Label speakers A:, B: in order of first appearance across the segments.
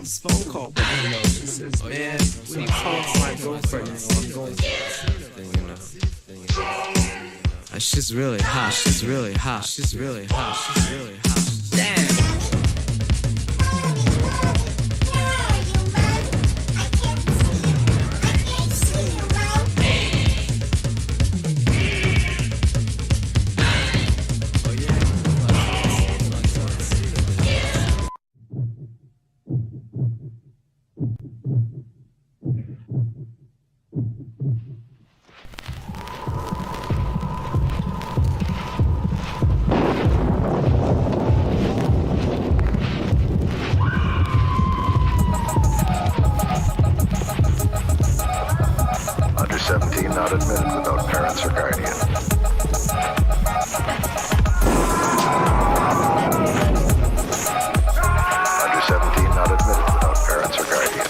A: This phone call, but you know, she says, man, when you call my girlfriend, I'm going she's really hot, she's really hot, she's really hot, she's really hot. Damn.
B: Under 17 not admitted without parents or guardian. Under 17 not admitted without parents or guardian.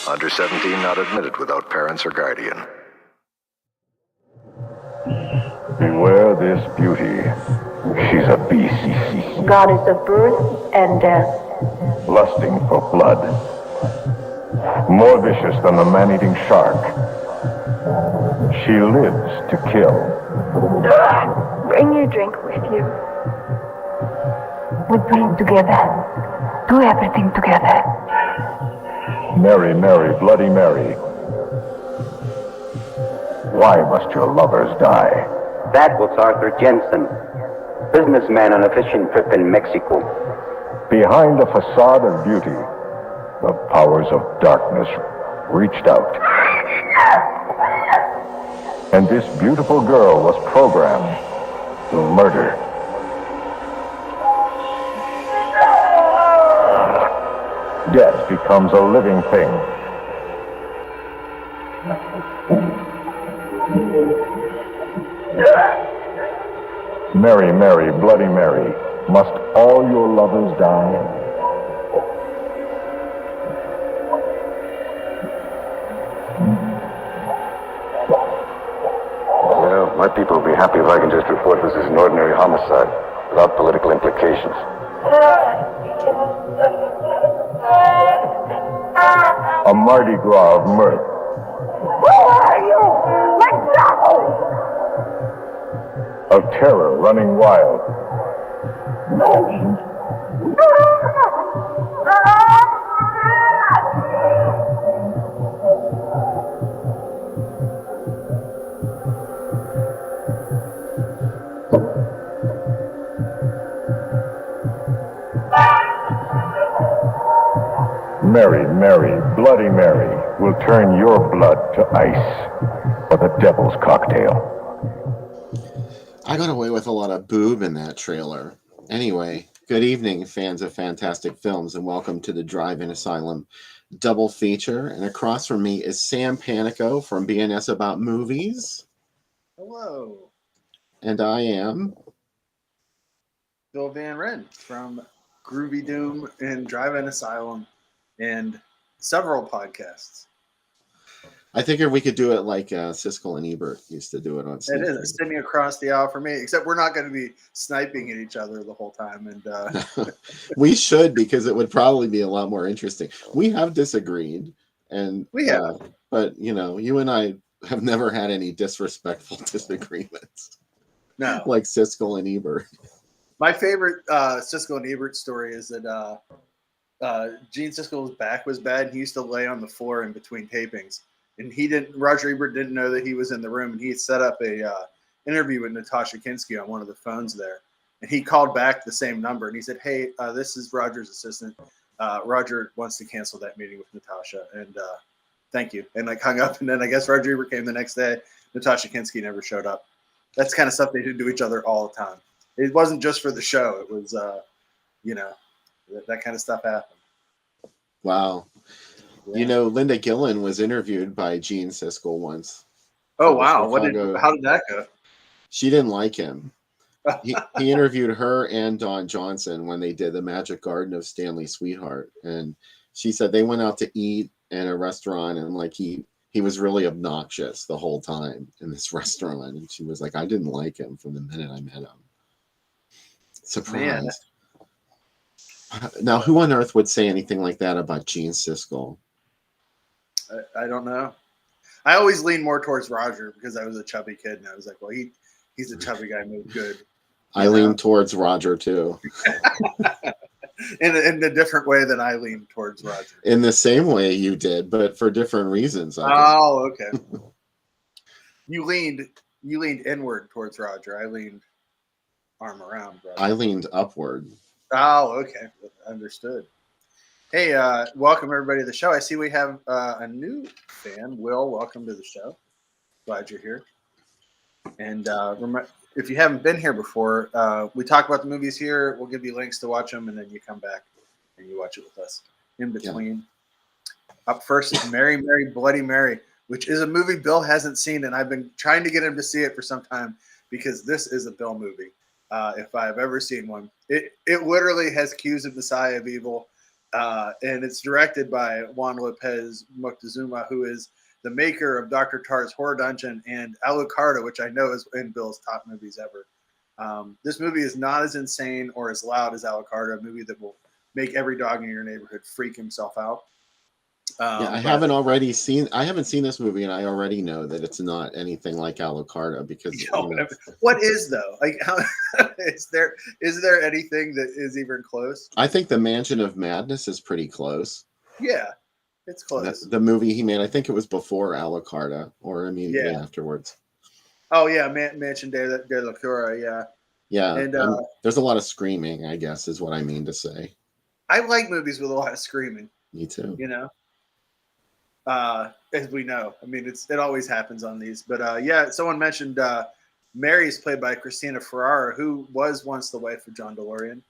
B: Under 17 not admitted without parents or guardian.
C: Beware this beauty. She's a beast,
D: Goddess of birth and death.
C: lusting for blood. More vicious than the man-eating shark. She lives to kill.
D: Bring your drink with you. We drink together. Do everything together.
C: Mary, Mary, Bloody Mary. Why must your lovers die?
E: That was Arthur Jensen, businessman on a fishing trip in Mexico.
C: Behind a facade of beauty, the powers of darkness reached out. And this beautiful girl was programmed to murder. Death becomes a living thing. Mary, Mary, Bloody Mary, must all your lovers die?
B: Well, my people will be happy if I can just report this as an ordinary homicide without political implications.
C: A Mardi Gras of mirth.
D: Who are you? Let go!
C: Of terror running wild. Mary, Mary, Bloody Mary will turn your blood to ice for the devil's cocktail.
F: I got away with a lot of boob in that trailer. Anyway, good evening, fans of fantastic films, and welcome to the Drive-In Asylum double feature. And across from me is Sam Panico from BNS About Movies.
G: Hello.
F: And I am
G: Bill Van Ryn from Groovy Doom and Drive-In Asylum and several podcasts.
F: I figured we could do it like Siskel and Ebert used to do it on stage.
G: It is sitting across the aisle for me, except we're not going to be sniping at each other the whole time. And
F: we should, because it would probably be a lot more interesting. We have disagreed, and
G: we have,
F: but you know, you and I have never had any disrespectful disagreements.
G: No,
F: like Siskel and Ebert.
G: My favorite Siskel and Ebert story is that Gene Siskel's back was bad. He used to lay on the floor in between tapings. And Roger Ebert didn't know that he was in the room, and he had set up a interview with Natasha Kinski on one of the phones there. And he called back the same number, and he said, "Hey, this is Roger's assistant. Roger wants to cancel that meeting with Natasha, and thank you." And like hung up, and then I guess Roger Ebert came the next day. Natasha Kinski never showed up. That's kind of stuff they did to each other all the time. It wasn't just for the show. It was, that kind of stuff happened.
F: Wow. Yeah. You know, Linda Gillen was interviewed by Gene Siskel once.
G: Oh, wow. How did that go?
F: She didn't like him. he interviewed her and Don Johnson when they did The Magic Garden of Stanley Sweetheart, and she said they went out to eat in a restaurant, and like he was really obnoxious the whole time in this restaurant, and she was like, I didn't like him from the minute I met him. Surprised. Now, who on earth would say anything like that about Gene Siskel?
G: I don't know. I always lean more towards Roger because I was a chubby kid, and I was like, well, he's a chubby guy, no good.
F: I lean towards Roger too.
G: in a different way than I lean towards Roger.
F: In the same way you did, but for different reasons.
G: Oh, okay. You leaned inward towards Roger. I leaned arm around Roger.
F: I leaned upward.
G: Oh, okay. Understood. Hey, welcome everybody to the show. I see we have a new fan. Will, welcome to the show. Glad you're here. And if you haven't been here before, we talk about the movies here. We'll give you links to watch them, and then you come back and you watch it with us. In between, up first is Mary, Mary, Bloody Mary, which is a movie Bill hasn't seen, and I've been trying to get him to see it for some time because this is a Bill movie. If I've ever seen one, it literally has cues of Messiah of Evil, and it's directed by Juan Lopez Moctezuma, who is the maker of Dr. Tar's Horror Dungeon and Alucarda, which I know is in Bill's top movies ever. This movie is not as insane or as loud as Alucarda, a movie that will make every dog in your neighborhood freak himself out.
F: I haven't seen this movie, and I already know that it's not anything like Alucarda because
G: what is though? Like, how is there anything that is even close?
F: I think the Mansion of Madness is pretty close.
G: Yeah, it's close.
F: The movie he made, I think it was before Alucarda or immediately afterwards.
G: Oh yeah, Mansion de la Cura, yeah.
F: Yeah, and there's a lot of screaming, I guess, is what I mean to say.
G: I like movies with a lot of screaming.
F: Me too.
G: You know. As we know, I mean, it always happens on these, but yeah, someone mentioned Mary's played by Christina Ferrara, who was once the wife of John DeLorean.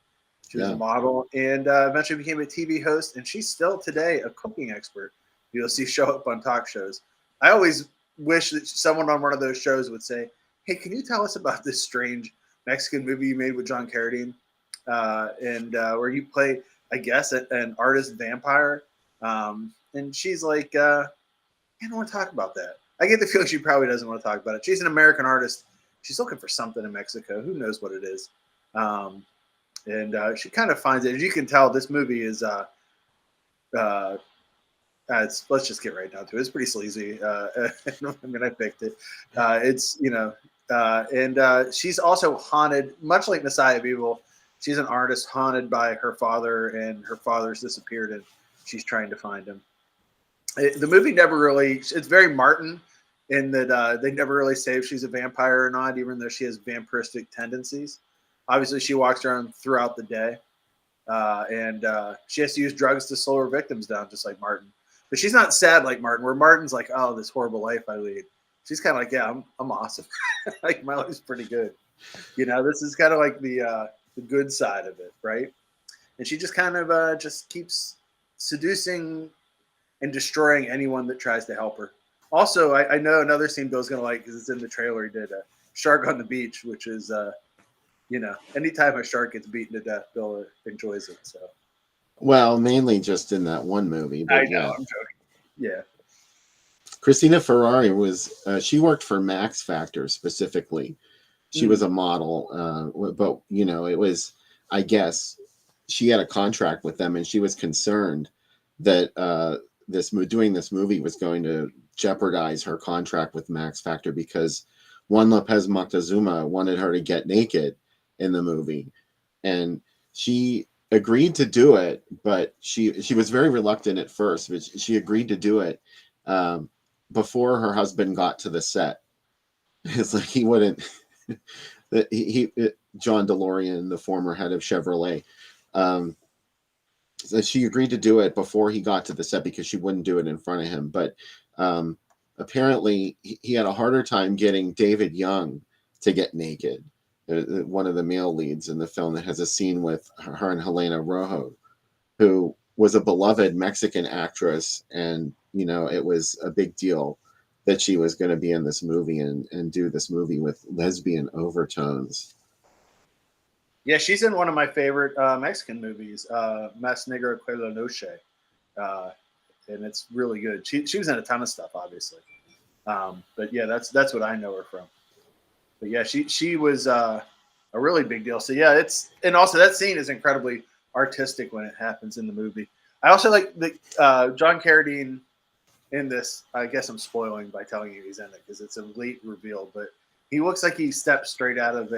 G: She was a model and eventually became a TV host, and she's still today a cooking expert. You'll see show up on talk shows. I always wish that someone on one of those shows would say, "Hey, can you tell us about this strange Mexican movie you made with John Carradine, and where you play, I guess, an artist vampire?" And she's like, I don't want to talk about that. I get the feeling she probably doesn't want to talk about it. She's an American artist. She's looking for something in Mexico. Who knows what it is? And she kind of finds it. As you can tell, this movie is, let's just get right down to it. It's pretty sleazy. I mean, I picked it. It's, and she's also haunted, much like Messiah of Evil. She's an artist haunted by her father, and her father's disappeared, and she's trying to find him. The movie never really, it's very Martin in that they never really say if she's a vampire or not, even though she has vampiristic tendencies. Obviously, she walks around throughout the day, and she has to use drugs to slow her victims down, just like Martin. But she's not sad like Martin, where Martin's like, oh, this horrible life I lead. She's kind of like, yeah, I'm awesome. Like, my life's pretty good. This is kind of like the good side of it, right? And she just kind of just keeps seducing and destroying anyone that tries to help her. Also, I know another scene Bill's going to like because it's in the trailer. He did a Shark on the Beach, which is, anytime a shark gets beaten to death, Bill enjoys it. So,
F: well, mainly just in that one movie. But
G: I know, I'm joking. Yeah.
F: Christina Ferrari was, she worked for Max Factor specifically. She was a model, but, it was, I guess, she had a contract with them, and she was concerned that doing this movie was going to jeopardize her contract with Max Factor because Juan Lopez Moctezuma wanted her to get naked in the movie, and she agreed to do it, but she was very reluctant at first, but she agreed to do it before her husband got to the set. It's like he wouldn't. John DeLorean, the former head of Chevrolet. So she agreed to do it before he got to the set because she wouldn't do it in front of him. But apparently he had a harder time getting David Young to get naked, one of the male leads in the film that has a scene with her and Helena Rojo, who was a beloved Mexican actress. And, it was a big deal that she was going to be in this movie and do this movie with lesbian overtones.
G: Yeah, she's in one of my favorite Mexican movies, Mas Negro que la Noche, uh, and it's really good. She was in a ton of stuff, obviously, but yeah, that's what I know her from. But yeah, she was a really big deal. So yeah, it's and also that scene is incredibly artistic when it happens in the movie. I also like the John Carradine in this. I guess I'm spoiling by telling you he's in it because it's a late reveal, but he looks like he stepped straight out of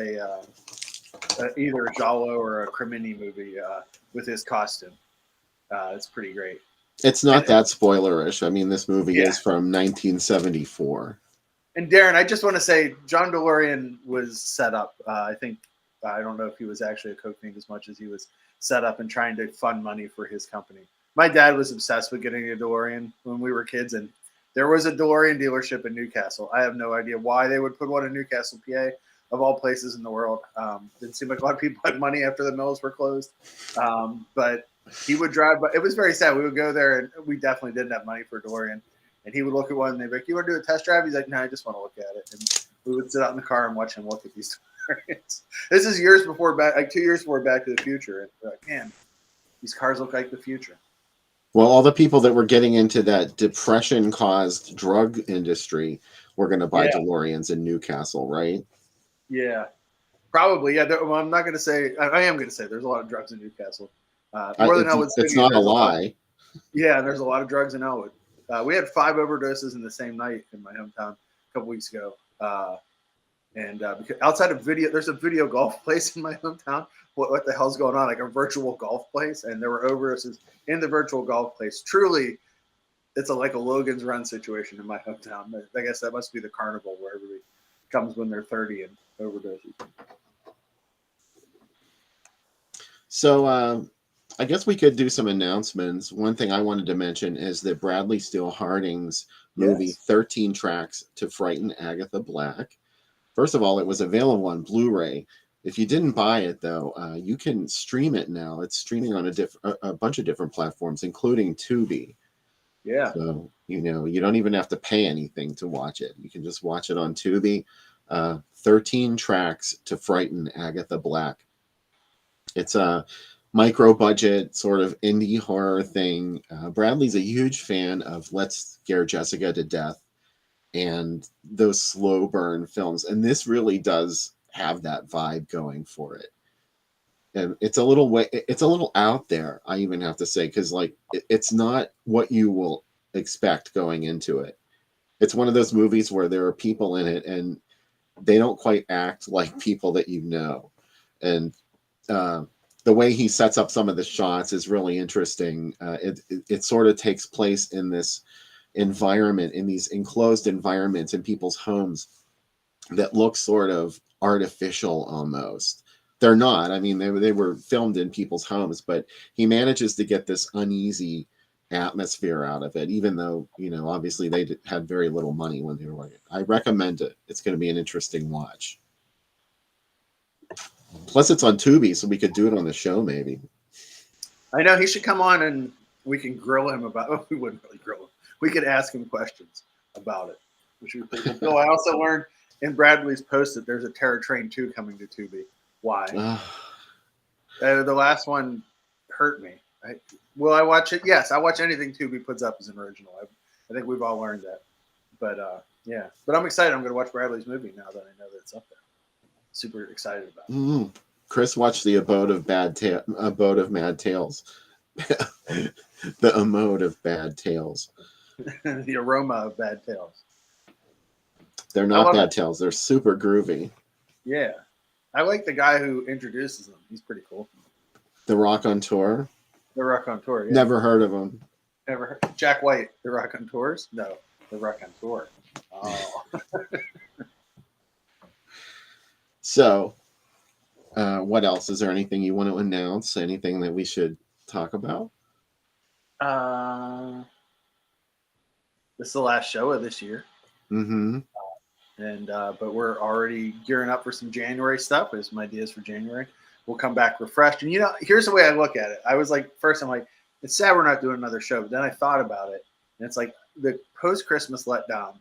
G: either a Jalo or a Crimini movie with his costume. It's pretty great.
F: It's not
G: And
F: that spoilerish. I mean, this movie
G: yeah,
F: is from 1974.
G: and Darren, I just want to say John DeLorean was set up. I think I don't know if he was actually a coke fiend as much as he was set up and trying to fund money for his company. My dad was obsessed with getting a DeLorean when we were kids, and there was a DeLorean dealership in Newcastle. I have no idea why they would put one in Newcastle, PA, of all places in the world. Didn't seem like a lot of people had money after the mills were closed, but he would drive. But it was very sad. We would go there, and we definitely didn't have money for a DeLorean. And he would look at one and they'd be like, "You want to do a test drive?" He's like, "No, I just want to look at it." And we would sit out in the car and watch him look at these DeLoreans. This is years before like 2 years before Back to the Future. And we're like, man, these cars look like the future.
F: Well, all the people that were getting into that depression-caused drug industry were going to buy
G: Yeah.
F: DeLoreans in Newcastle, right?
G: Yeah, probably. Yeah, well, I'm not going to say. I am going to say there's a lot of drugs in Newcastle. More than Elwood City.
F: It's not a
G: There's
F: lie.
G: Yeah, there's a lot of drugs in Elwood. We had 5 overdoses in the same night in my hometown a couple weeks ago. Because outside of video, there's a video golf place in my hometown. What the hell's going on? Like a virtual golf place, and there were overdoses in the virtual golf place. Truly, it's like a Logan's Run situation in my hometown. I guess that must be the carnival where everybody comes when they're 30 and overdoses.
F: So I guess we could do some announcements. One thing I wanted to mention is that Bradley Steele Harding's movie,
G: Yes.
F: 13 Tracks to Frighten Agatha Black. First of all, it was available on Blu-ray. If you didn't buy it, though, you can stream it now. It's streaming on a bunch of different platforms, including Tubi.
G: Yeah.
F: So, you don't even have to pay anything to watch it. You can just watch it on Tubi. 13 Tracks to Frighten Agatha Black. It's a micro-budget sort of indie horror thing. Bradley's a huge fan of Let's Scare Jessica to Death and those slow burn films. And this really does have that vibe going for it. And it's a little out there, I even have to say, because it's not what you will expect going into it. It's one of those movies where there are people in it and they don't quite act like people that you know. And the way he sets up some of the shots is really interesting. It sort of takes place in this environment, in these enclosed environments in people's homes that look sort of artificial almost. They're not. I mean, they were filmed in people's homes, but he manages to get this uneasy atmosphere out of it, even though, obviously they had very little money when they were working. I recommend it. It's going to be an interesting watch. Plus, it's on Tubi, so we could do it on the show, maybe.
G: I know he should come on and we can grill him about. Oh, we wouldn't really grill him. We could ask him questions about it, which would be pretty cool. I also learned in Bradley's post that there's a Terror Train 2 coming to Tubi. Why? The last one hurt me. Will I watch it? Yes, I watch anything Tubi puts up as an original. I think we've all learned that. But yeah, but I'm excited. I'm going to watch Bradley's movie now that I know that it's up there. Super excited about it.
F: Mm-hmm. Chris watched the Abode of Mad Tales. The Abode of Bad Tales.
G: The aroma of bad tales.
F: They're not bad tales. They're super groovy.
G: Yeah. I like the guy who introduces them. He's pretty cool.
F: The Rock on Tour.
G: The Rock on Tour. Yeah.
F: Never heard of him.
G: Never heard. Jack White. The Rock on Tours? No. The Rock on Tour. Oh.
F: So, what else? Is there anything you want to announce? Anything that we should talk about?
G: This is the last show of this year.
F: Mm-hmm.
G: And but we're already gearing up for some January stuff. There's some ideas for January. We'll come back refreshed. And here's the way I look at it. I was like, first I'm like, it's sad we're not doing another show. But then I thought about it, and it's like the post-Christmas letdown.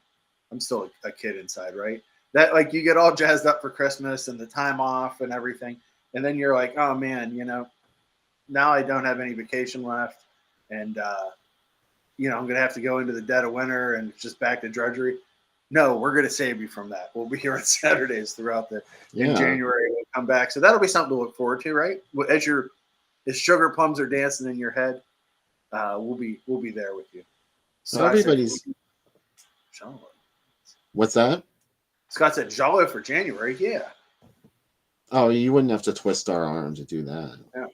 G: I'm still a kid inside, right? That like you get all jazzed up for Christmas and the time off and everything, and then you're like, oh man, now I don't have any vacation left, and I'm gonna have to go into the dead of winter and it's just back to drudgery. No, we're gonna save you from that. We'll be here on Saturdays throughout in January. We'll come back, so that'll be something to look forward to, right? As sugar plums are dancing in your head, we'll be there with you.
F: So everybody's. What's that?
G: Scott said Jalo for January. Yeah.
F: Oh, you wouldn't have to twist our arm to do that.
G: Yeah.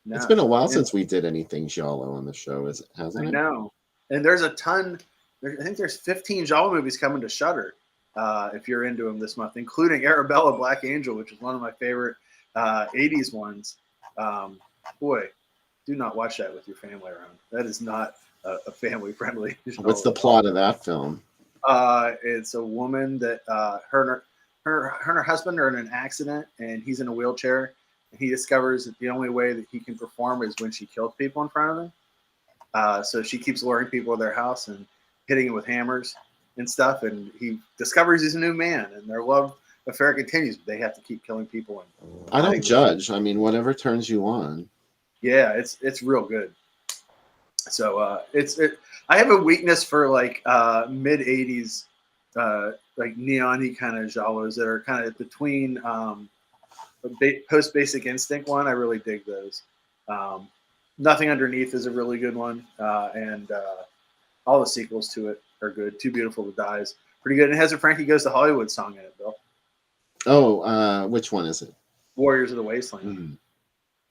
G: No.
F: It's been a while since we did anything Giallo on the show, hasn't it?
G: I know. And there's a ton. I think there's 15 Giallo movies coming to Shudder if you're into them this month, including Arabella Black Angel, which is one of my favorite 80s ones. Boy, do not watch that with your family around. That is not a family-friendly.
F: What's the plot of that film?
G: It's a woman that her and her husband are in an accident, and he's in a wheelchair. And he discovers that the only way that he can perform is when she kills people in front of him. So she keeps luring people to their house and hitting it with hammers and stuff. And he discovers he's a new man, and their love affair continues. But they have to keep killing people. And
F: I don't judge. I mean, whatever turns you on.
G: Yeah, it's real good. So I have a weakness for like mid 80s like neon-y kind of genres that are kind of between post Basic Instinct one. I really dig those. Nothing Underneath is a really good one, and all the sequels to it are good. Too Beautiful to Die is pretty good. And it has a Frankie Goes to Hollywood song in it, Bill.
F: Oh, which one is it?
G: Warriors of the Wasteland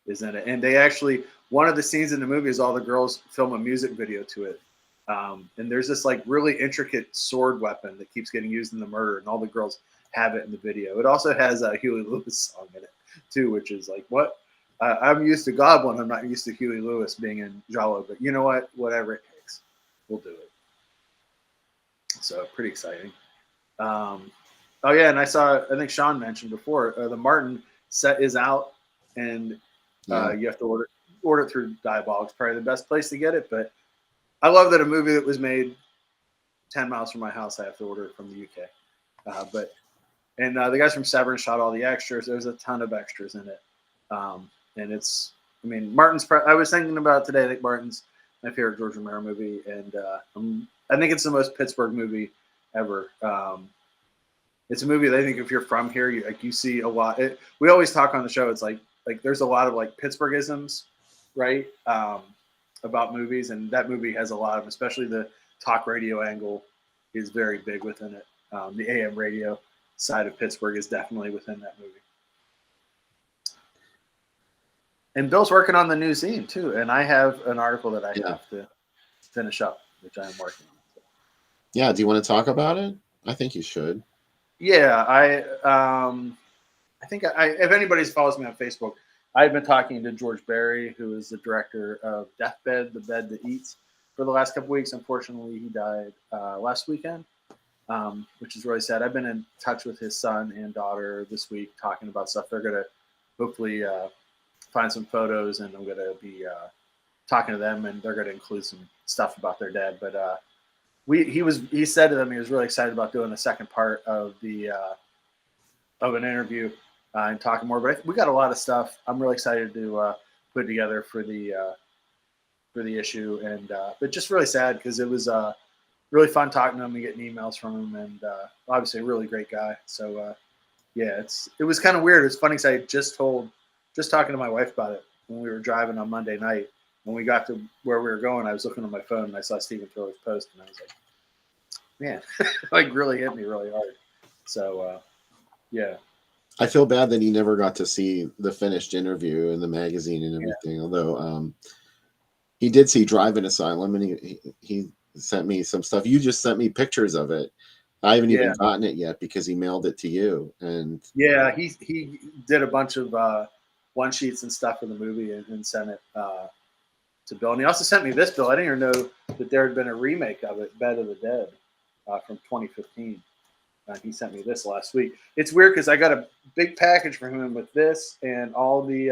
G: is in it. And they actually, one of the scenes in the movie is all the girls film a music video to it. And there's this like really intricate sword weapon that keeps getting used in the murder, and all the girls have it in the video. It also has a Huey Lewis song in it too, which is like, what? I'm used to Goblin. I'm not used to Huey Lewis being in Giallo, but you know what? Whatever it takes, we'll do it. So pretty exciting. Oh yeah, and I think Sean mentioned before, the Martin set is out, and you have to order it through Diabolics. Probably the best place to get it, but I love that a movie that was made 10 miles from my house, I have to order it from the UK. And the guys from Severance shot all the extras. There's a ton of extras in it. And it's, I mean, I was thinking about it today. I think Martin's my favorite George Romero movie. And I think it's the most Pittsburgh movie ever. It's a movie that I think if you're from here, you see a lot. We always talk on the show. It's like there's a lot of like Pittsburghisms, right? About movies, and that movie has a lot of, especially the talk radio angle is very big within it. The AM radio side of Pittsburgh is definitely within that movie. And Bill's working on the new zine too, and I have an article that I have to finish up, which I am working on. So.
F: Yeah, do you want to talk about it? I think you should.
G: Yeah, I think if anybody follows me on Facebook, I've been talking to George Barry, who is the director of Deathbed, The Bed That Eats, for the last couple weeks. Unfortunately, he died last weekend, which is really sad. I've been in touch with his son and daughter this week talking about stuff. They're going to hopefully find some photos, and I'm going to be talking to them, and they're going to include some stuff about their dad. But he said to them he was really excited about doing the second part of of an interview. And talking more, but we got a lot of stuff. I'm really excited to put together for the issue, and but just really sad because it was really fun talking to him and getting emails from him, and obviously a really great guy. So yeah, it was kind of weird. It was funny because I just talking to my wife about it when we were driving on Monday night. When we got to where we were going, I was looking at my phone and I saw Stephen Thrower's post, and I was like, man, like really hit me really hard. So yeah.
F: I feel bad that he never got to see the finished interview in the magazine and everything. Yeah. Although he did see Drive-In Asylum, and he sent me some stuff. You just sent me pictures of it. I haven't even gotten it yet because he mailed it to you. And
G: yeah, he did a bunch of one sheets and stuff for the movie and sent it to Bill. And he also sent me this, Bill. I didn't even know that there had been a remake of it, Bed of the Dead, from 2015. He sent me this last week. It's weird because I got a big package from him with this and all the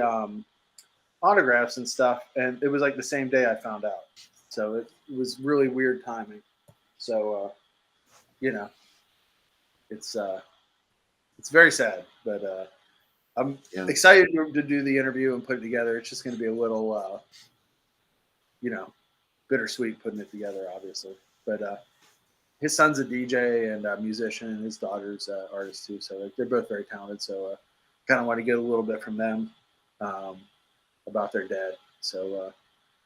G: autographs and stuff, and it was like the same day I found out. So it was really weird timing. So it's very sad, but I'm
F: Yeah.
G: excited to do the interview and put it together. It's just going to be a little, bittersweet putting it together, obviously. But his son's a DJ and a musician, and his daughter's an artist too. So like, they're both very talented. So kind of want to get a little bit from them about their dad. So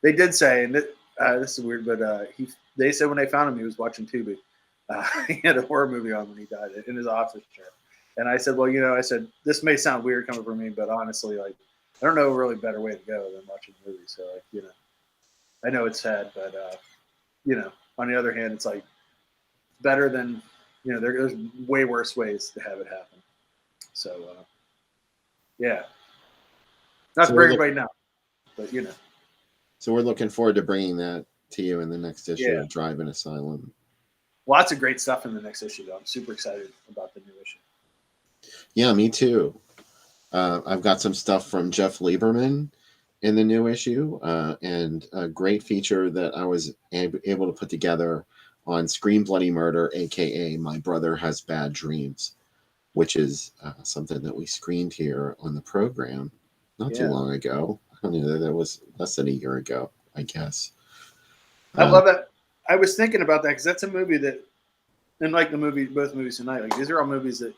G: they did say, and this is weird, but they said when they found him, he was watching Tubi. He had a horror movie on when he died in his office chair. And I said, well, I said, this may sound weird coming from me, but honestly, like, I don't know a really better way to go than watching the movie. So, like, I know it's sad, but, on the other hand, it's like better than, there's way worse ways to have it happen. So, yeah. Not
F: So
G: for everybody now, but,
F: So we're looking forward to bringing that to you in the next issue
G: Yeah.
F: of Drive-In Asylum.
G: Lots of great stuff in the next issue, though. I'm super excited about the new issue.
F: Yeah, me too. I've got some stuff from Jeff Lieberman in the new issue, and a great feature that I was able to put together on Scream Bloody Murder, aka My Brother Has Bad Dreams, which is something that we screened here on the program not too long ago. I don't know, that was less than a year ago, I guess.
G: I love that. I was thinking about that because that's a movie that, and like both movies tonight, like these are all movies that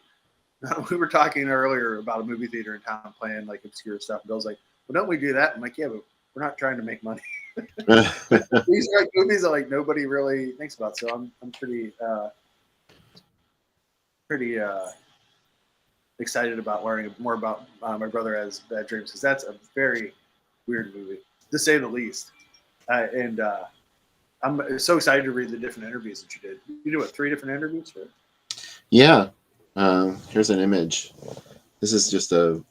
G: we were talking earlier about a movie theater in town playing like obscure stuff. And Bill's like, well, don't we do that? I'm like, yeah, but we're not trying to make money. These are like movies that like nobody really thinks about. So I'm pretty excited about learning more about My Brother Has Bad Dreams, because that's a very weird movie, to say the least. And I'm so excited to read the different interviews that you did. You did what, 3 different interviews? Or?
F: Yeah. Here's an image. This is just a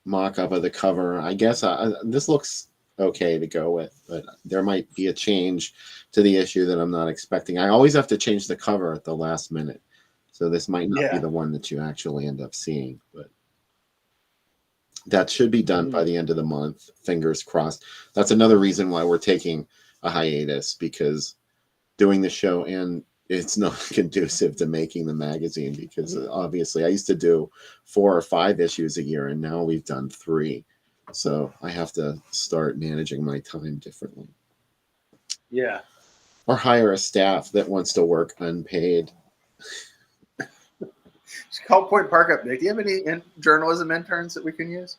F: mock-up of the cover. I guess this looks okay to go with, but there might be a change to the issue that I'm not expecting. I always have to change the cover at the last minute, so this might not be the one that you actually end up seeing, but that should be done by the end of the month. Fingers crossed. That's another reason why we're taking a hiatus, because doing the show and it's not conducive to making the magazine, because obviously I used to do 4 or 5 issues a year, and now we've done 3. So I have to start managing my time differently.
G: Yeah.
F: Or hire a staff that wants to work unpaid.
G: Just call Point Park up, Nick. Do you have any journalism interns that we can use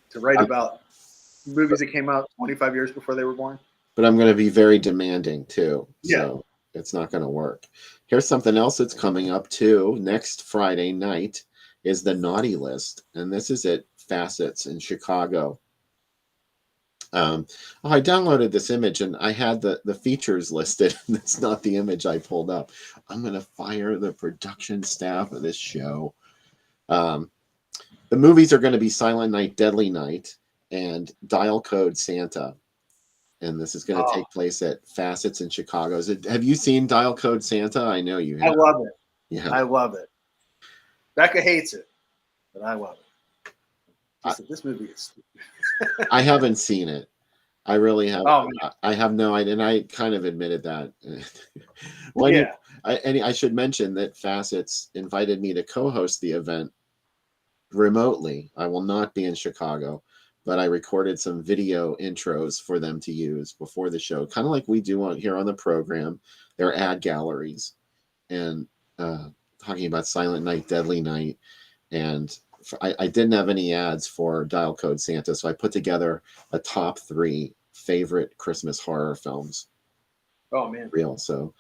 G: to write about movies that came out 25 years before they were born?
F: But I'm going to be very demanding too.
G: Yeah.
F: So it's not going to work. Here's something else that's coming up too. Next Friday night is the Naughty List, and this is at Facets in Chicago. I downloaded this image and I had the features listed. That's not the image I pulled up. I'm going to fire the production staff of this show. The movies are going to be Silent Night, Deadly Night, and Dial Code Santa. And this is going to take place at Facets in Chicago. Have you seen Dial Code Santa? I know you have.
G: I love it.
F: Yeah.
G: I love it. Becca hates it, but I love it. This movie is stupid.
F: I haven't seen it. I really haven't.
G: Oh,
F: I have no idea, and I kind of admitted that. I should mention that Facets invited me to co-host the event remotely. I will not be in Chicago, but I recorded some video intros for them to use before the show, kind of like we do here on the program. They're ad galleries, and talking about Silent Night, Deadly Night, and I didn't have any ads for Dial Code Santa, so I put together a top 3 favorite Christmas horror films.
G: Oh man,
F: So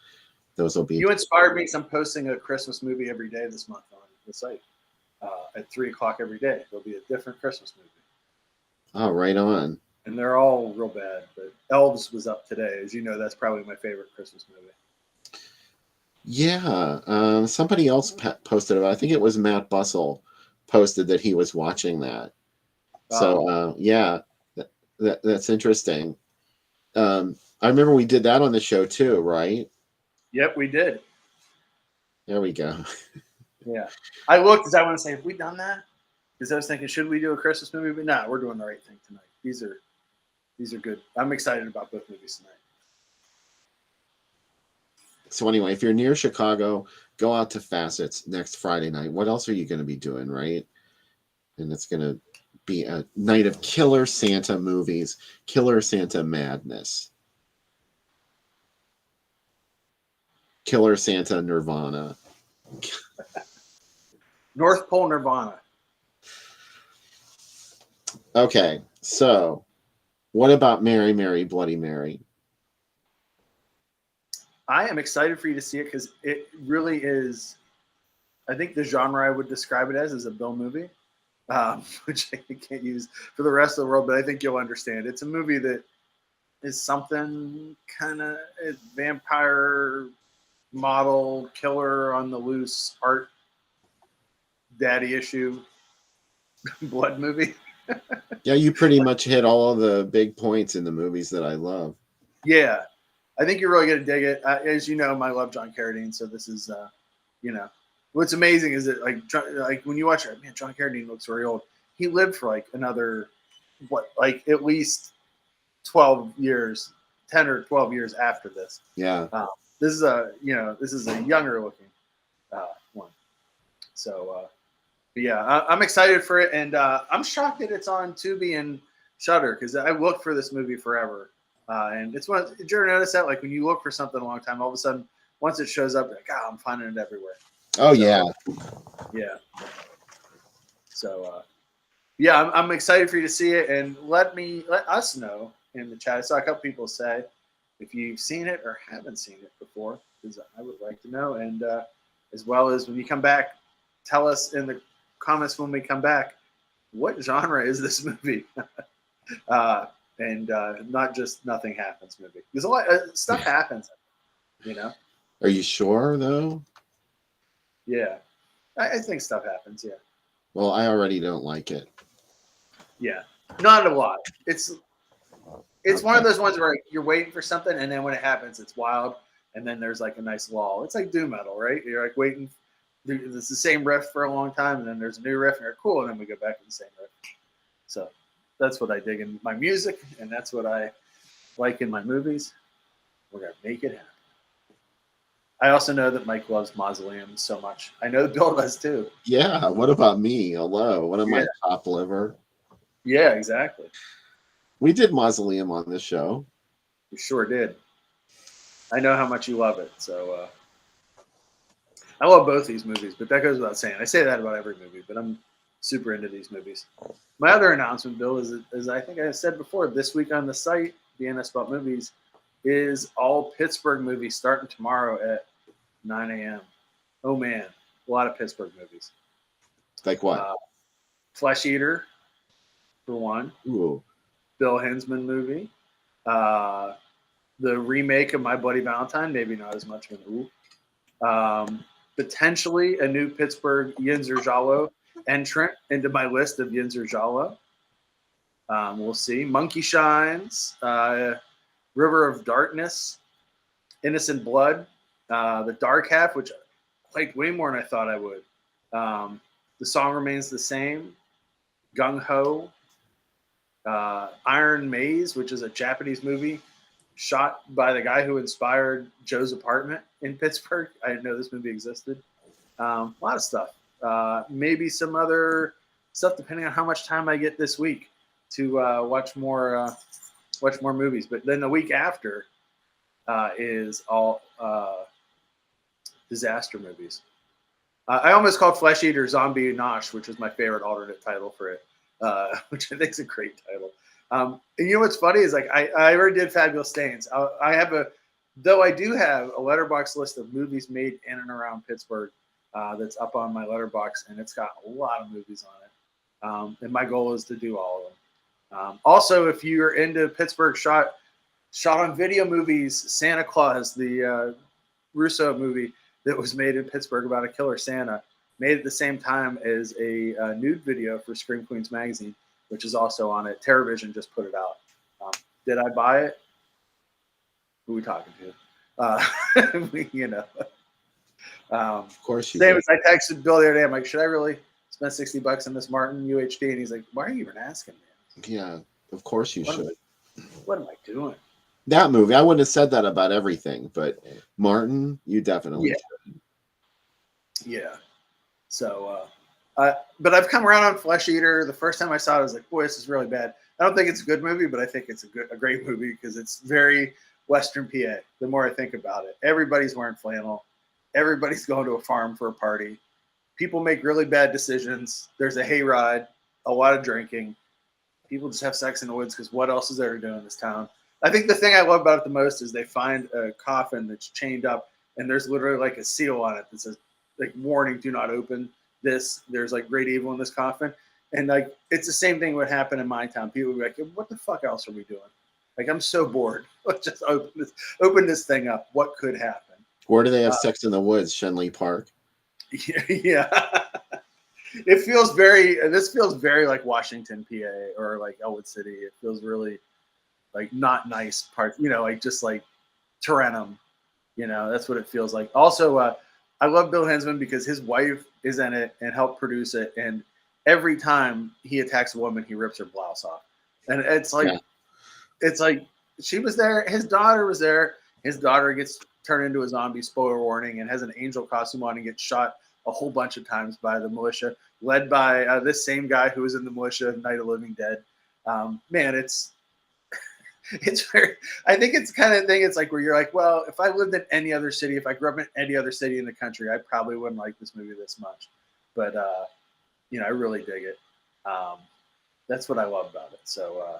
F: those will be.
G: You inspired me, because I'm posting a Christmas movie every day this month on the site at 3:00 every day. There'll be a different Christmas movie.
F: Oh, right on.
G: And they're all real bad, but Elves was up today. As you know, that's probably my favorite Christmas movie.
F: Yeah, somebody else posted about. I think it was Matt Bussell posted that he was watching that. So yeah, that's interesting. I remember we did that on the show too, right?
G: Yep, we did.
F: There we go.
G: Yeah, I looked because I want to say, have we done that? Because I was thinking, should we do a Christmas movie? But no, we're doing the right thing tonight. These are good. I'm excited about both movies tonight.
F: So anyway, if you're near Chicago, go out to Facets next Friday night. What else are you going to be doing, right? and it's going to be a night of killer Santa movies, killer Santa madness, killer Santa Nirvana.
G: North Pole Nirvana.
F: Okay, so what about Mary, Mary, Bloody Mary?
G: I am excited for you to see it because it really is. I think the genre I would describe it as is a Bill movie, which I can't use for the rest of the world, but I think you'll understand. It's a movie that is something kind of vampire model, killer on the loose, art, daddy issue, blood movie.
F: Yeah, you pretty much hit all of the big points in the movies that I love.
G: Yeah, I think you're really going to dig it. As you know, I love John Carradine, so this is, what's amazing is that like when you watch it, man, John Carradine looks very old. He lived for like another, at least 12 years, 10 or 12 years after this.
F: Yeah.
G: This is a younger looking one. So, but yeah, I'm excited for it, and I'm shocked that it's on Tubi and Shudder because I looked for this movie forever. And it's one. Did you ever notice that? Like when you look for something a long time, all of a sudden, once it shows up, like, I'm finding it everywhere.
F: Oh yeah.
G: So, yeah, I'm excited for you to see it, and let us know in the chat. I saw a couple people say if you've seen it or haven't seen it before, because I would like to know. And as well as when you come back, tell us in the comments when we come back what genre is this movie. And not just nothing happens movie. Because a lot of stuff happens,
F: Are you sure though?
G: Yeah, I think stuff happens. Yeah.
F: Well, I already don't like it.
G: Yeah, not a lot. It's one of those ones where you're waiting for something, and then when it happens, it's wild, and then there's like a nice lull. It's like doom metal, right? You're like waiting. It's the same riff for a long time, and then there's a new riff, and you're cool, and then we go back to the same riff. So that's what I dig in my music, and that's what I like in my movies. We're gonna make it happen. I also know that Mike loves Mausoleum so much. I know Bill does too.
F: Yeah. What about me? Hello. What am I, top liver?
G: Yeah, exactly.
F: We did Mausoleum on this show.
G: You sure did. I know how much you love it. So I love both these movies, but that goes without saying. I say that about every movie, but I'm super into these movies. My other announcement, Bill, is I think I said before, this week on the site, BNS About Movies, is all Pittsburgh movies starting tomorrow at 9 a.m. Oh, man. A lot of Pittsburgh movies.
F: Like what?
G: Flesh Eater, for one.
F: Ooh.
G: Bill Hinsman movie. The remake of My Bloody Valentine, maybe not as much of an ooh. Potentially a new Pittsburgh Yinzer Jalo entrant into my list of Yinzer Jalo. We'll see. Monkey Shines, River of Darkness, Innocent Blood, The Dark Half, which I liked way more than I thought I would. The Song Remains the Same, Gung Ho, Iron Maze, which is a Japanese movie shot by the guy who inspired Joe's Apartment in Pittsburgh. I didn't know this movie existed. A lot of stuff. Maybe some other stuff depending on how much time I get this week to watch more movies. But then the week after is all disaster movies. I almost called Flesh Eater Zombie Nosh, which is my favorite alternate title for it, which I think is a great title. And you know what's funny is like I already did Fabulous Stains. I do have a letterbox list of movies made in and around Pittsburgh that's up on my letterbox, and it's got a lot of movies on it. And my goal is to do all of them. Also, if you're into Pittsburgh shot on video movies, Santa Claus, the Russo movie that was made in Pittsburgh about a killer Santa, made at the same time as a nude video for Scream Queens magazine, which is also on it. TerrorVision just put it out. Did I buy it? Who are we talking to?
F: Of course you
G: same
F: did.
G: as I texted Bill the other day. I'm like, should I really spend $60 on this Martin UHD? And he's like, why are you even asking me?
F: Yeah, of course you should.
G: What am I doing?
F: That movie, I wouldn't have said that about everything, but Martin, you definitely should.
G: Yeah. So But I've come around on Flesh Eater. The first time I saw it, I was like, boy, this is really bad. I don't think it's a good movie, but I think it's a great movie because it's very Western PA. The more I think about it, everybody's wearing flannel. Everybody's going to a farm for a party. People make really bad decisions. There's a hayride, a lot of drinking. People just have sex in the woods because what else is there to do in this town? I think the thing I love about it the most is they find a coffin that's chained up, and there's literally like a seal on it that says, like, warning, do not open this. There's like great evil in this coffin. And like, it's the same thing would happen in my town. People would be like, what the fuck else are we doing? Like, I'm so bored. Let's just open this thing up. What could happen?
F: Where do they have sex in the woods? Shenley Park.
G: Yeah. This feels very like Washington, PA, or like Elwood City. It feels really like not nice parts, like just like Tarentum, that's what it feels like. Also, I love Bill Hensman because his wife is in it and helped produce it. And every time he attacks a woman, he rips her blouse off. And it's like she was there. His daughter was there. His daughter gets turned into a zombie, spoiler warning, and has an angel costume on and gets shot a whole bunch of times by the militia, led by this same guy who was in the militia of Night of the Living Dead. Man, it's very, I think it's kind of thing. It's like where you're like, well, if I lived in any other city, if I grew up in any other city in the country, I probably wouldn't like this movie this much. But, I really dig it. That's what I love about it. So,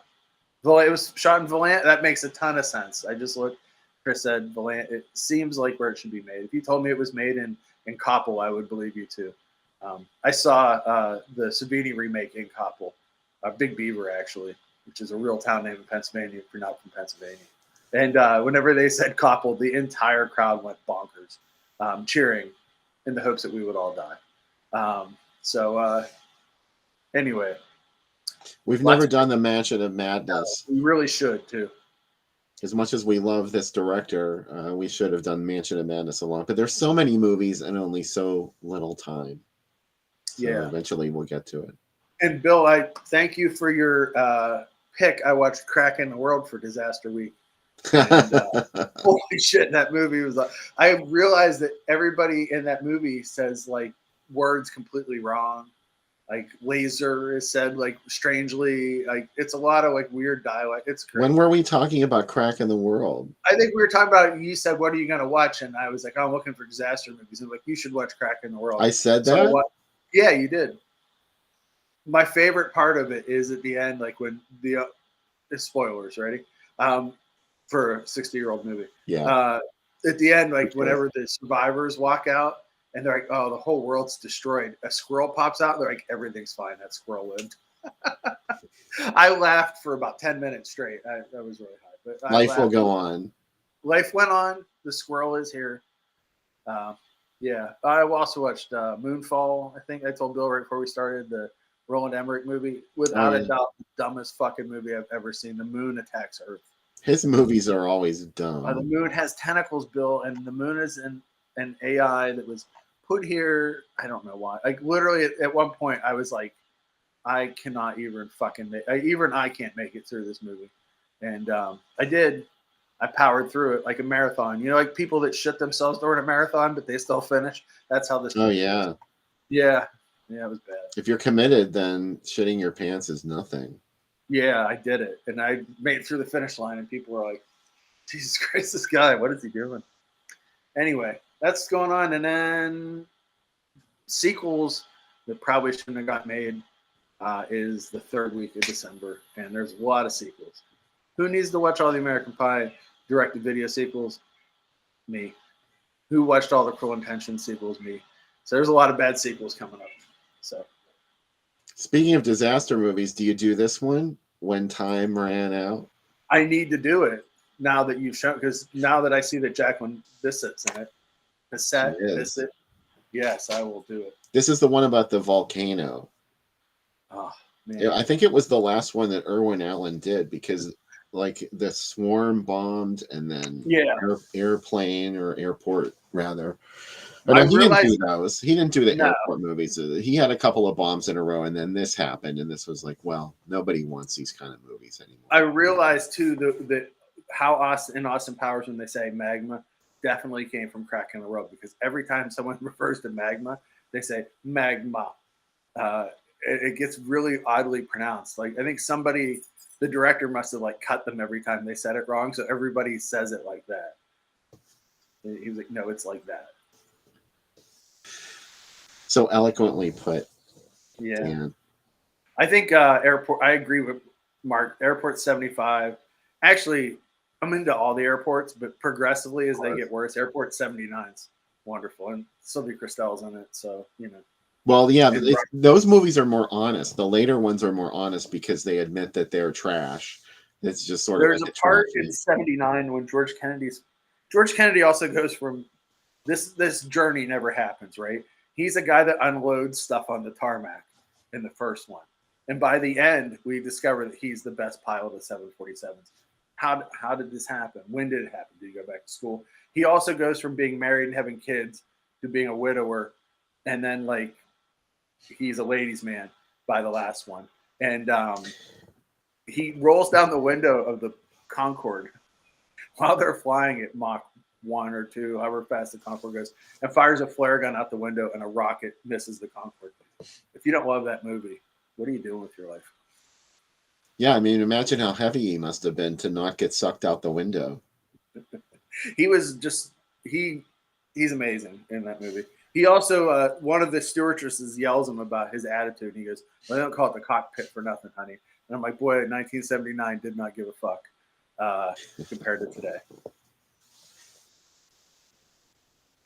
G: it was shot in Valant. That makes a ton of sense. I just looked, Chris said Valant. It seems like where it should be made. If you told me it was made in Koppel, I would believe you too. I saw the Savini remake in Koppel, Big Beaver, actually, which is a real town name in Pennsylvania if you're not from Pennsylvania. And whenever they said Koppel, the entire crowd went bonkers, cheering in the hopes that we would all die. Anyway.
F: We've never done the Mansion of Madness.
G: We really should, too.
F: As much as we love this director, we should have done Mansion of Madness along. But there's so many movies and only so little time. So eventually we'll get to it.
G: And Bill, I thank you for your pick. I watched Crack in the World for Disaster Week. And, holy shit, that movie was like, I realized that everybody in that movie says like words completely wrong. Like laser is said like strangely. Like it's a lot of like weird dialect. It's crazy.
F: When were we talking about Crack in the World?
G: I think we were talking about it. You said, what are you going to watch? And I was like, oh, I'm looking for disaster movies. And like, you should watch Crack in the World.
F: I said that?
G: Yeah, you did. My favorite part of it is at the end, like when the spoilers, ready? For a 60-year-old movie.
F: Yeah.
G: At the end, like whenever the survivors walk out and they're like, oh, the whole world's destroyed. A squirrel pops out. They're like, everything's fine. That squirrel lived. I laughed for about 10 minutes straight. That was really high. But
F: life will go on.
G: Life went on. The squirrel is here. Yeah. I also watched Moonfall. I think I told Bill right before we started, the Roland Emmerich movie. Without a doubt, the dumbest fucking movie I've ever seen. The moon attacks Earth.
F: His movies are always dumb.
G: The moon has tentacles, Bill, and the moon is an AI that was put here. I don't know why. Like literally at one point, I was like, I cannot even fucking I can't make it through this movie. And I did. I powered through it like a marathon. You know, like people that shit themselves during a marathon, but they still finish. That's how this.
F: Oh yeah.
G: Yeah. Yeah, it was bad.
F: If you're committed, then shitting your pants is nothing.
G: Yeah, I did it. And I made it through the finish line, and people were like, Jesus Christ, this guy, what is he doing? Anyway, that's going on. And then sequels that probably shouldn't have got made is the third week of December. And there's a lot of sequels. Who needs to watch all the American Pie direct-to-video sequels? Me. Who watched all the Cruel Intentions sequels? Me. So there's a lot of bad sequels coming up. So.
F: Speaking of disaster movies, do you do this one When Time Ran Out?
G: I need to do it now that you've shown, because now that I see that Jacqueline Bissett's in it, Bissett, yes, I will do it.
F: This is the one about the volcano.
G: Oh man,
F: yeah, I think it was the last one that Irwin Allen did because, like, the swarm bombed and then airplane or airport rather. But he didn't do those. He didn't do the airport movies. He had a couple of bombs in a row, and then this happened, and this was like, well, nobody wants these kind of movies anymore.
G: I realized too that how Austin Powers, when they say magma, definitely came from Crack in the Road, because every time someone refers to magma, they say magma. it gets really oddly pronounced. Like I think the director must have like cut them every time they said it wrong, so everybody says it like that. He was like, no, it's like that.
F: So eloquently put.
G: Yeah.
F: Dan.
G: I think airport. I agree with Mark. Airport 75. Actually, I'm into all the airports, but progressively as they get worse, Airport 79's wonderful, and Sylvia Kristel's in it. So
F: Well, yeah, those movies are more honest. The later ones are more honest because they admit that they're trash. It's just sort
G: there's
F: of
G: a part in 79 when George Kennedy also goes from this journey never happens, right? He's a guy that unloads stuff on the tarmac in the first one. And by the end, we discover that he's the best pilot of 747s. How did this happen? When did it happen? Did he go back to school? He also goes from being married and having kids to being a widower. And then, like, he's a ladies' man by the last one. And he rolls down the window of the Concorde while they're flying at Mach 1 or 2, however fast the Concorde goes, and fires a flare gun out the window, and a rocket misses the Concorde. If you don't love that movie, what are you doing with your life?
F: Yeah, I mean, imagine how heavy he must have been to not get sucked out the window.
G: He was just he's amazing in that movie. He also one of the stewardesses yells him about his attitude. And he goes, "Well, they don't call it the cockpit for nothing, honey." And I'm like, "Boy, 1979 did not give a fuck compared to today."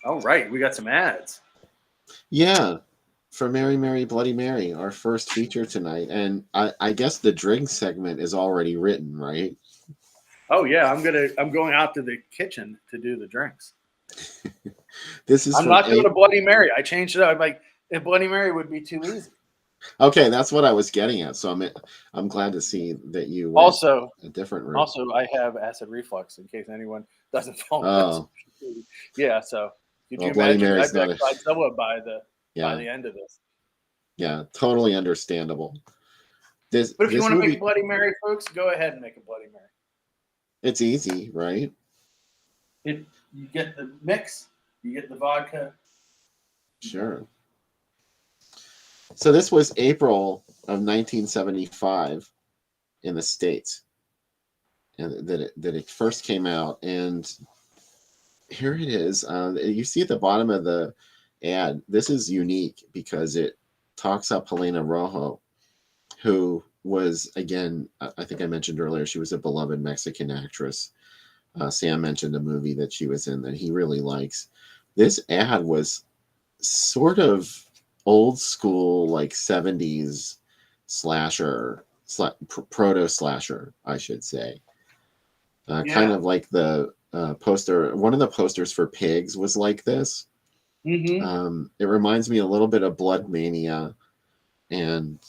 G: All right, we got some ads.
F: Yeah. For Mary, Mary, Bloody Mary, our first feature tonight. And I guess the drink segment is already written, right?
G: Oh yeah, I'm going out to the kitchen to do the drinks.
F: I'm
G: not doing a Bloody Mary. I changed it up. I'm like, a Bloody Mary would be too easy.
F: Okay, that's what I was getting at. So I'm glad to see that you went
G: also
F: a different route.
G: Also, I have acid reflux in case anyone doesn't follow.
F: Oh,
G: yeah. So could you
F: Bloody
G: imagine?
F: Mary's
G: I'd be someone by the end of this.
F: Yeah, totally understandable.
G: But if you want to make a Bloody Mary, folks, go ahead and make a Bloody Mary.
F: It's easy, right?
G: You get the mix, you get the vodka.
F: Sure. So this was April of 1975 in the States, and that it first came out. And here it is. You see at the bottom of the ad, this is unique because it talks up Helena Rojo, who was, again, I think I mentioned earlier, she was a beloved Mexican actress. Sam mentioned a movie that she was in that he really likes. This ad was sort of old school, like 70s slasher, proto slasher, I should say. Kind of like the poster. One of the posters for Pigs was like this.
G: Mm-hmm.
F: It reminds me a little bit of Blood Mania, and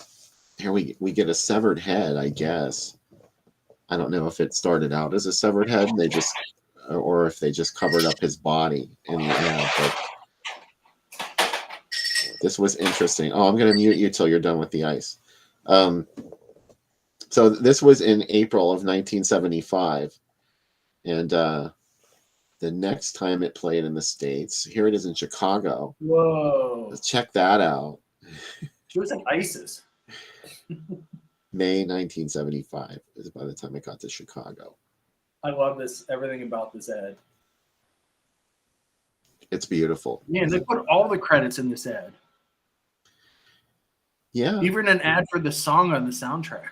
F: here we get a severed head, I guess. I don't know if it started out as a severed head, or if they just covered up his body in the ad. But this was interesting. Oh, I'm going to mute you till you're done with the ice. So this was in April of 1975, and the next time it played in the States, here it is in Chicago.
G: Whoa!
F: Let's check that out.
G: She was in ISIS.
F: May 1975 is by the time it got to Chicago.
G: I love this. Everything about this ad.
F: It's beautiful.
G: Yeah, they put all the credits in this ad.
F: Yeah.
G: Even an ad for the song on the soundtrack.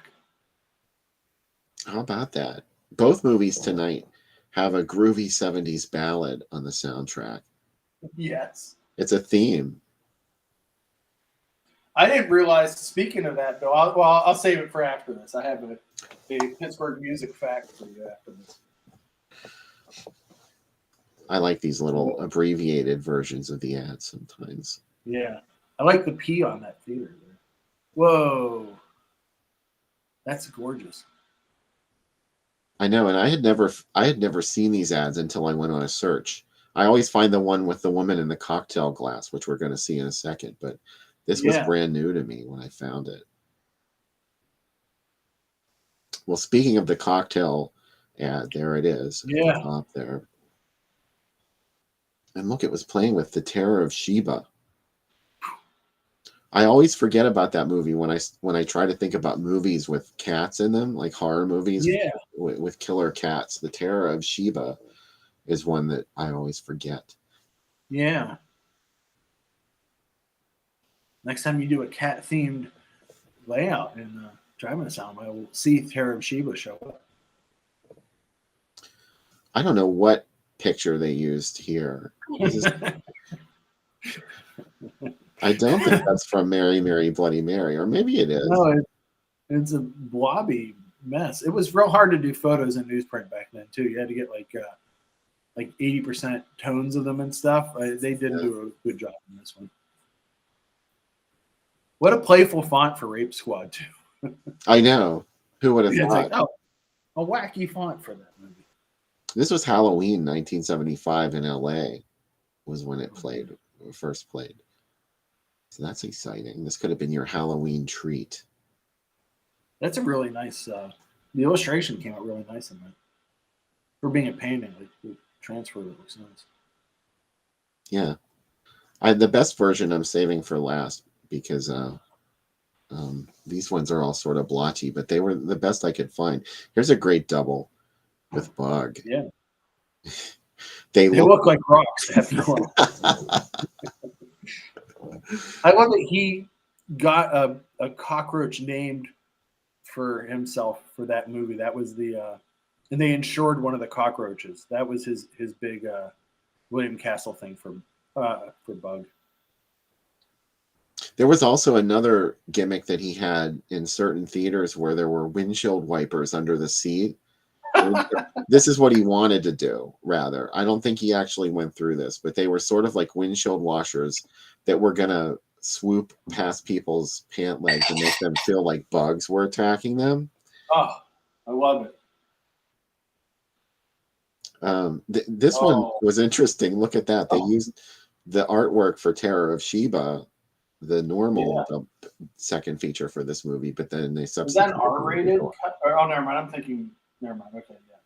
F: How about that? Both movies tonight have a groovy 70s ballad on the soundtrack.
G: Yes.
F: It's a theme.
G: I didn't realize, speaking of that, though, I'll save it for after this. I have a Pittsburgh music fact for you after this.
F: I like these little abbreviated versions of the ads sometimes.
G: Yeah. I like the P on that theater there. Whoa. That's gorgeous.
F: I know, and I had never seen these ads until I went on a search. I always find the one with the woman in the cocktail glass, which we're going to see in a second, but this was brand new to me when I found it. Well, speaking of the cocktail ad, there it is.
G: Yeah.
F: At the top there. And look, it was playing with The Terror of Sheba. I always forget about that movie when I try to think about movies with cats in them, like horror movies
H: Yeah,
F: with killer cats. The Terror of Sheba is one that I always forget.
H: yeah. Next time you do a cat themed layout in Driving Asylum, I will see Terror of Sheba show up.
F: I don't know what picture they used here. I don't think that's from Mary, Mary, Bloody Mary, or maybe it is.
H: No, it's a blobby mess. It was real hard to do photos in newsprint back then too. You had to get like 80% tones of them and stuff. They didn't do a good job in this one. What a playful font for Rape Squad too.
F: I know. Who would have
H: It's
F: thought?
H: like, oh, a wacky font for that movie.
F: This was Halloween 1975 in LA was when it first played. So that's exciting. This could have been your Halloween treat.
H: That's a really nice. The illustration came out really nice in that. For being a painting, like the transfer looks nice.
F: Yeah, the best version I'm saving for last because these ones are all sort of blotchy, but they were the best I could find. Here's a great double with Bug.
H: Yeah,
F: they
H: look like rocks after a while. I love that he got a cockroach named for himself for that movie. That was and they insured one of the cockroaches. That was his big William Castle thing for Bug.
F: There was also another gimmick that he had in certain theaters where there were windshield wipers under the seat. This is what he wanted to do, rather. I don't think he actually went through this, but they were sort of like windshield washers that were going to swoop past people's pant legs and make them feel like bugs were attacking them.
H: Oh, I love it.
F: This one was interesting. Look at that. They used the artwork for Terror of Sheba, the normal second feature for this movie, but then they substituted.
H: Is that an R-rated cut? Oh, never mind. I'm thinking. Never mind. Okay, yeah.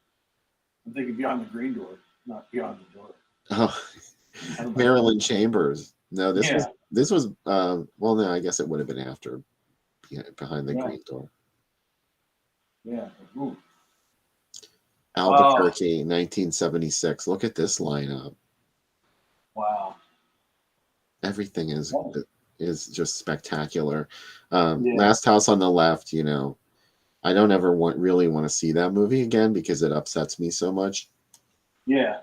H: I'm thinking Beyond the Green Door, not Beyond the Door.
F: Oh, Marilyn Chambers. No, this was well, no, I guess it would have been after Behind the Green Door.
H: Yeah. Ooh.
F: Albuquerque, 1976. Look at this lineup.
H: Wow.
F: Everything is just spectacular. Last House on the Left, I don't ever really want to see that movie again because it upsets me so much.
H: Yeah.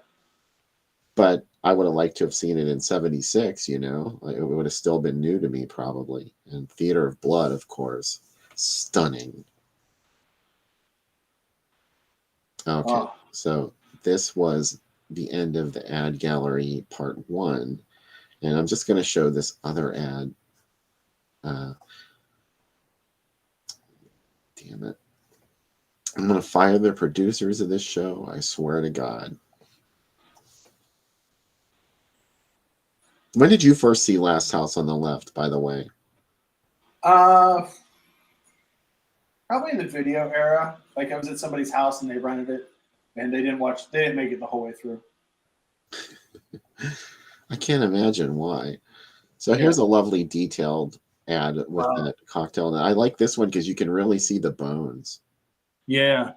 F: But I would have liked to have seen it in 76, it would have still been new to me probably. And Theater of Blood, of course. Stunning. Okay, so this was the end of the ad gallery part 1. And I'm just going to show this other ad. Damn it. I'm going to fire the producers of this show. I swear to God. When did you first see Last House on the Left, by the way?
H: Probably in the video era. Like I was at somebody's house and they rented it and they didn't make it the whole way through.
F: I can't imagine why. So here's a lovely detailed ad with that cocktail. And I like this one because you can really see the bones.
H: Yeah.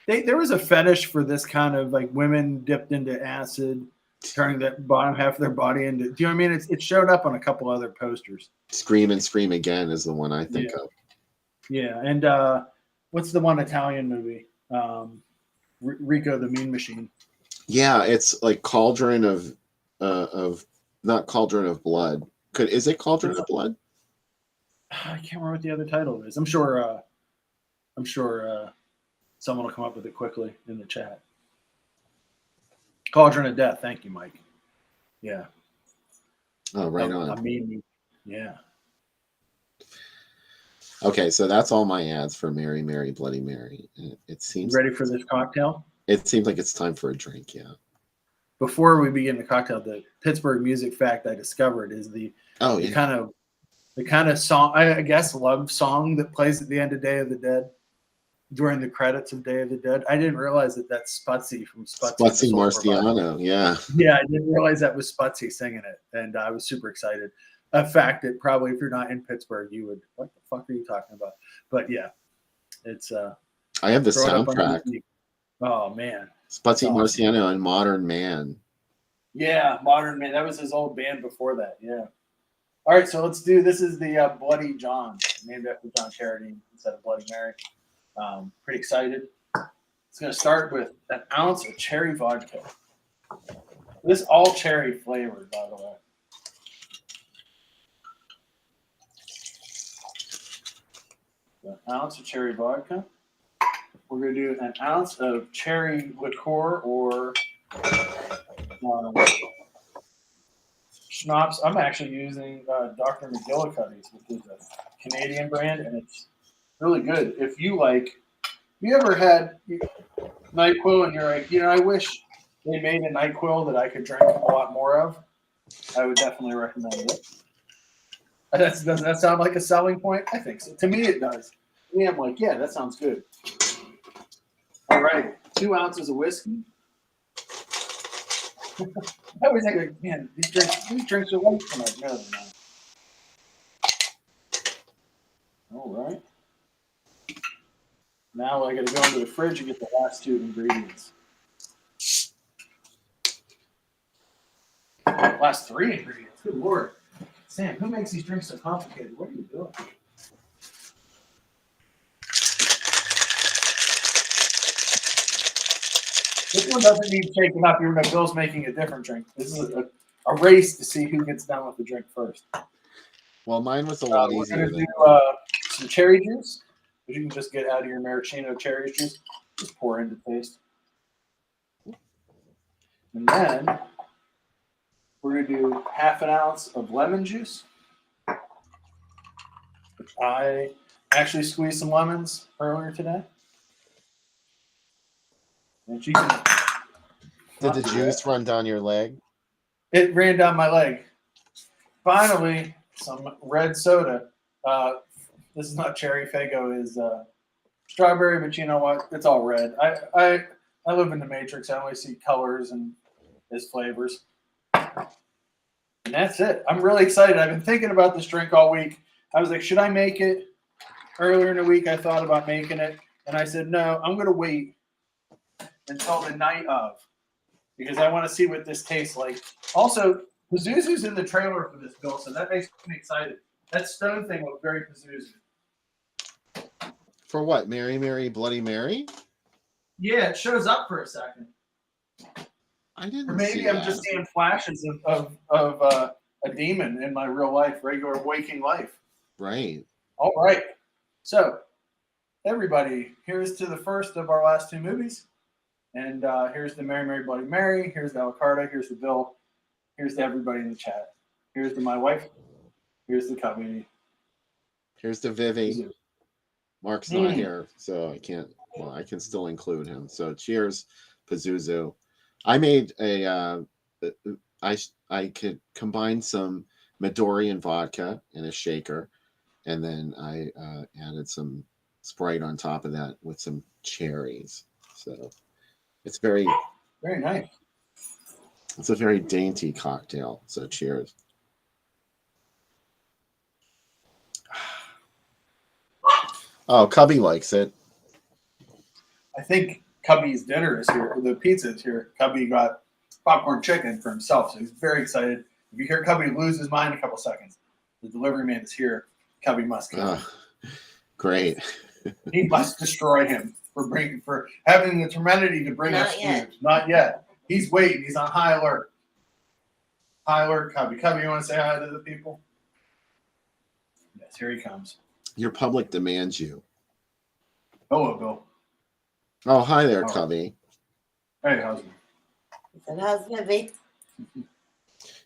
H: There was a fetish for this kind of like women dipped into acid, turning that bottom half of their body into, do you know what I mean? It showed up on a couple other posters.
F: Scream and Scream Again is the one I think of.
H: Yeah. And what's the one Italian movie? Rico the Mean Machine.
F: Yeah, it's like Cauldron of not Cauldron of Blood. Is it Cauldron of Blood?
H: I can't remember what the other title is. I'm sure someone will come up with it quickly in the chat. Cauldron of Death. Thank you, Mike. Yeah.
F: Oh, right on.
H: I mean, yeah.
F: Okay, so that's all my ads for Mary, Mary, Bloody Mary. It seems
H: ready for this cocktail?
F: It seems like it's time for a drink, yeah.
H: Before we begin the cocktail, the Pittsburgh music fact I discovered is the kind of song, I guess, love song that plays at the end of Day of the Dead during the credits of Day of the Dead. I didn't realize that's Sputzy from
F: Sputzy Marciano, yeah.
H: Yeah, I didn't realize that was Sputzy singing it, and I was super excited. a fact that probably if you're not in Pittsburgh, you would, what the fuck are you talking about? But yeah, it's
F: I have the
H: throw it up on
F: soundtrack.
H: YouTube. Oh man.
F: Sputzy
H: Awesome.
F: Marciano and Modern Man.
H: Yeah, Modern Man. That was his old band before that. Yeah. All right, so let's do. This is the Bloody John, named after John Carradine instead of Bloody Mary. Pretty excited. It's going to start with an ounce of cherry vodka. This all cherry flavored, by the way. An ounce of cherry vodka. We're going to do an ounce of cherry liqueur or schnapps. I'm actually using Dr. McGillicuddy's, which is a Canadian brand, and it's really good. If you ever had NyQuil and you're like, I wish they made a NyQuil that I could drink a lot more of, I would definitely recommend it. Doesn't that sound like a selling point? I think so. To me, it does. To me, I'm like, yeah, that sounds good. All right, 2 ounces of whiskey. I always think, man, these drinks are light tonight. No, they're not. All right. Now I got to go into the fridge and get the last 2 ingredients. Last 3 ingredients. Good Lord. Sam, who makes these drinks so complicated? What are you doing? This one doesn't need shaking up. You remember Bill's making a different drink. This is a race to see who gets done with the drink first.
F: Well, mine was a lot
H: We're
F: easier.
H: going to do some cherry juice, which you can just get out of your maraschino cherry juice. Just pour into taste. And then we're going to do half an ounce of lemon juice. I actually squeezed some lemons earlier today. And you can
F: Did the juice run down your leg?
H: It ran down my leg. Finally, some red soda. This is not cherry. Fago is strawberry, but you know what? It's all red. I live in the Matrix. I only see colors and as flavors. And that's it. I'm really excited. I've been thinking about this drink all week. I was like, should I make it? Earlier in the week, I thought about making it. And I said, no, I'm going to wait until the night of, because I want to see what this tastes like. Also, Pazuzu's in the trailer for this, Bill, so that makes me excited. That stone thing looked very Pazuzu.
F: For what? Mary, Mary, Bloody Mary?
H: Yeah, it shows up for a second.
F: I didn't.
H: Or maybe I'm just seeing flashes of a demon in my real life, regular waking life.
F: Right.
H: All right. So, everybody, here's to the first of our last 2 movies. And here's the Mary, Mary, Bloody Mary. Here's the Alacarda. Here's the Bill. Here's to everybody in the chat. Here's to my wife. Here's the cubby.
F: Here's to Vivi. Mark's not here, so I can't. Well, I can still include him. So cheers, Pazuzu. I made a. I could combine some Midori and vodka in a shaker, and then I added some Sprite on top of that with some cherries. So it's very
H: nice.
F: It's a very dainty cocktail. So cheers. Oh, Cubby likes it.
H: I think Cubby's dinner is here. The pizza is here. Cubby got popcorn chicken for himself, so he's very excited. If you hear Cubby lose his mind in a couple seconds, the delivery man is here. Cubby must go.
F: Great.
H: He must destroy him for having the temerity to bring us food. Not yet. He's waiting. He's on high alert. High alert, Cubby. Cubby, you want to say hi to the people? Yes, here he comes.
F: Your public demands you.
H: Hello, Bill.
F: Oh, hi there, Cubby.
H: Hey, husband.
I: How's Vivi?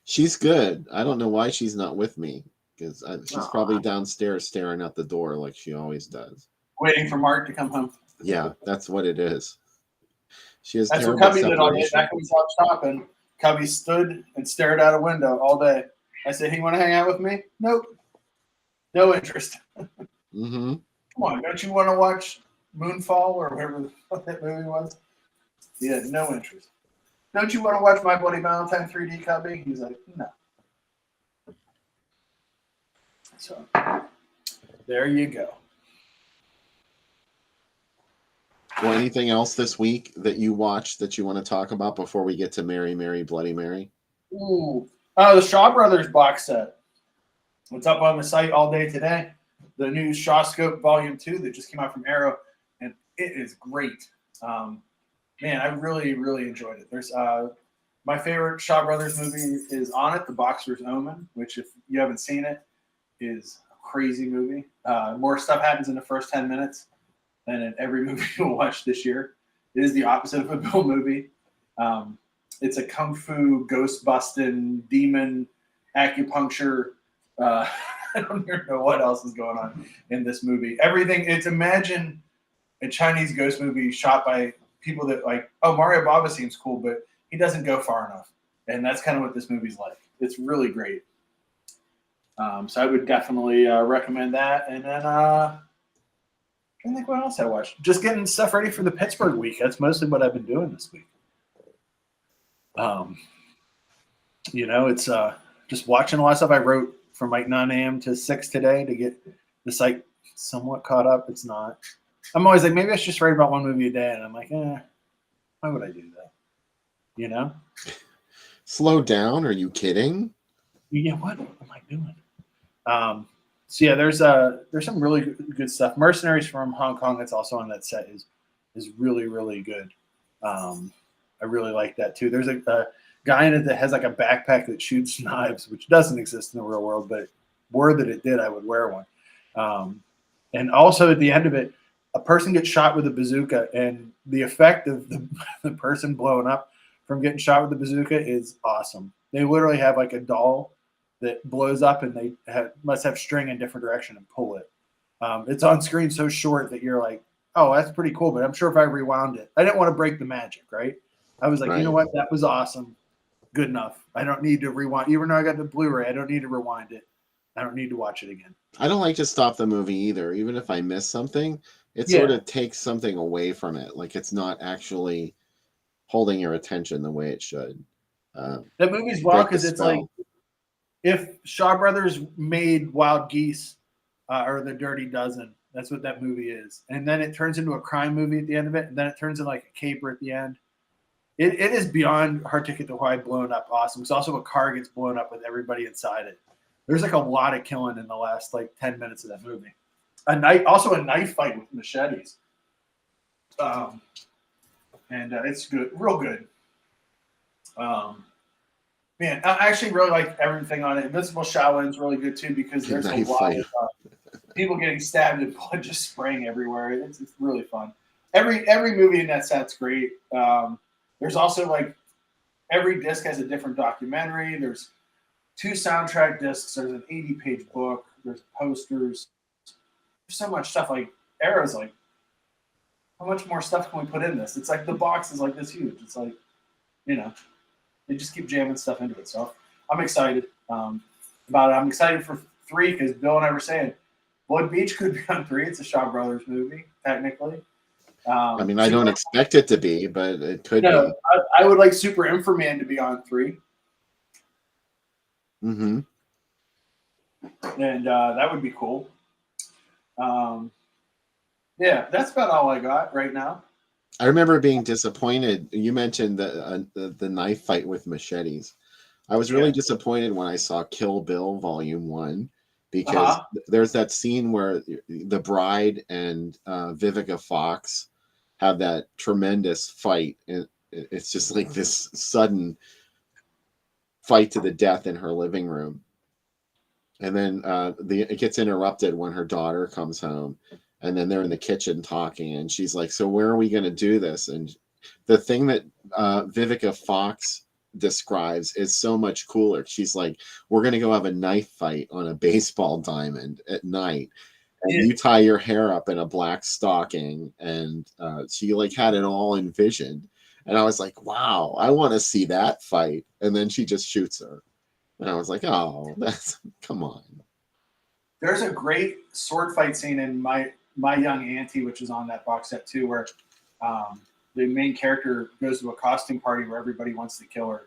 F: She's good. I don't know why she's not with me, because she's probably downstairs staring out the door like she always does.
H: Waiting for Mark to come home.
F: Yeah, that's what it is. She has.
H: That's what Cubby did all day. Back when we stopped shopping, Cubby stood and stared out a window all day. I said, "Hey, you want to hang out with me?" Nope. No interest.
F: Mm-hmm.
H: Come on, don't you want to watch Moonfall or whatever that movie was? He had no interest. Don't you want to watch My Bloody Valentine 3D, Cubby? He's like, no. So there you go.
F: Well, anything else this week that you watched that you want to talk about before we get to Mary, Mary, Bloody Mary?
H: Ooh. The Shaw Brothers box set. It's up on the site all day today. The new Shaw Scope Volume 2 that just came out from Arrow, and it is great. Man, I really, really enjoyed it. There's my favorite Shaw Brothers movie is On It, The Boxer's Omen, which if you haven't seen it, is a crazy movie. More stuff happens in the first 10 minutes than in every movie you'll watch this year. It is the opposite of a Bill movie. It's a kung fu, ghost busting, demon, acupuncture. I don't even know what else is going on in this movie. Everything. It's imagine a Chinese ghost movie shot by people that like, oh, Mario Bava seems cool, but he doesn't go far enough. And that's kind of what this movie's like. It's really great. So I would definitely recommend that. And then I think what else I watched. Just getting stuff ready for the Pittsburgh week. That's mostly what I've been doing this week. It's just watching a lot of stuff I wrote from like 9 a.m. to 6 today to get the site somewhat caught up. It's not. I'm always like, maybe I should just write about one movie a day. And I'm like, why would I do that?
F: Slow down. Are you kidding?
H: Yeah, what am I doing? So yeah, there's some really good stuff. Mercenaries from Hong Kong that's also on that set is really, really good. I really like that too. There's a guy in it that has like a backpack that shoots knives, which doesn't exist in the real world, but were that it did, I would wear one. And also at the end of it, a person gets shot with a bazooka, and the effect of the person blowing up from getting shot with the bazooka is awesome. They literally have like a doll that blows up, and they must have string in different direction and pull it. It's on screen so short that you're like, oh, that's pretty cool. But I'm sure if I rewound it, I didn't want to break the magic, right? I was like,
F: Right.
H: You know what? That was awesome. Good enough. I don't need to rewind. Even though I got the Blu-ray, I don't need to rewind it. I don't need to watch it again.
F: I don't like to stop the movie either. Even if I miss something, it
H: Yeah.
F: sort of takes something away from it. Like it's not actually holding your attention the way it should.
H: That movie's wild
F: break the
H: because it's
F: spell.
H: like if Shaw Brothers made Wild Geese or The Dirty Dozen, that's what that movie is. And then it turns into a crime movie at the end of it, and then it turns into like a caper at the end. It is beyond Hard Ticket to Hawaii blown up awesome. It's also a car gets blown up with everybody inside it. There's like a lot of killing in the last like 10 minutes of that movie. A knife fight with machetes. And it's good, real good. Man, I actually really like everything on it. Invincible Shaolin's really good too because there's a
F: Knife
H: lot
F: fight.
H: of people getting stabbed and blood just spraying everywhere. It's really fun. Every movie in that set's great. There's also like every disc has a different documentary. There's 2 soundtrack discs. There's an 80-page book. There's posters. There's so much stuff. Like Arrow's like, how much more stuff can we put in this? It's like the box is like this huge. It's like, they just keep jamming stuff into it. So I'm excited about it. I'm excited for 3 because Bill and I were saying Blood Beach could be on 3. It's a Shaw Brothers movie, technically.
F: I mean, I don't expect it to be, but it could be.
H: I would like Super Inframan to be on 3.
F: Mm-hmm.
H: And that would be cool. Yeah, that's about all I got right now.
F: I remember being disappointed. You mentioned the knife fight with machetes. I was really disappointed when I saw Kill Bill Volume 1 because there's that scene where the bride and Vivica Fox have that tremendous fight. And it's just like this sudden fight to the death in her living room. And then it gets interrupted when her daughter comes home. And then they're in the kitchen talking, and she's like, so where are we going to do this? And the thing that Vivica Fox describes is so much cooler. She's like, we're going to go have a knife fight on a baseball diamond at night. And you tie your hair up in a black stocking. And she like had it all envisioned. And I was like, wow, I want to see that fight. And then she just shoots her. And I was like, oh, come on.
H: There's a great sword fight scene in My Young Auntie, which is on that box set too, where the main character goes to a costume party where everybody wants to kill her,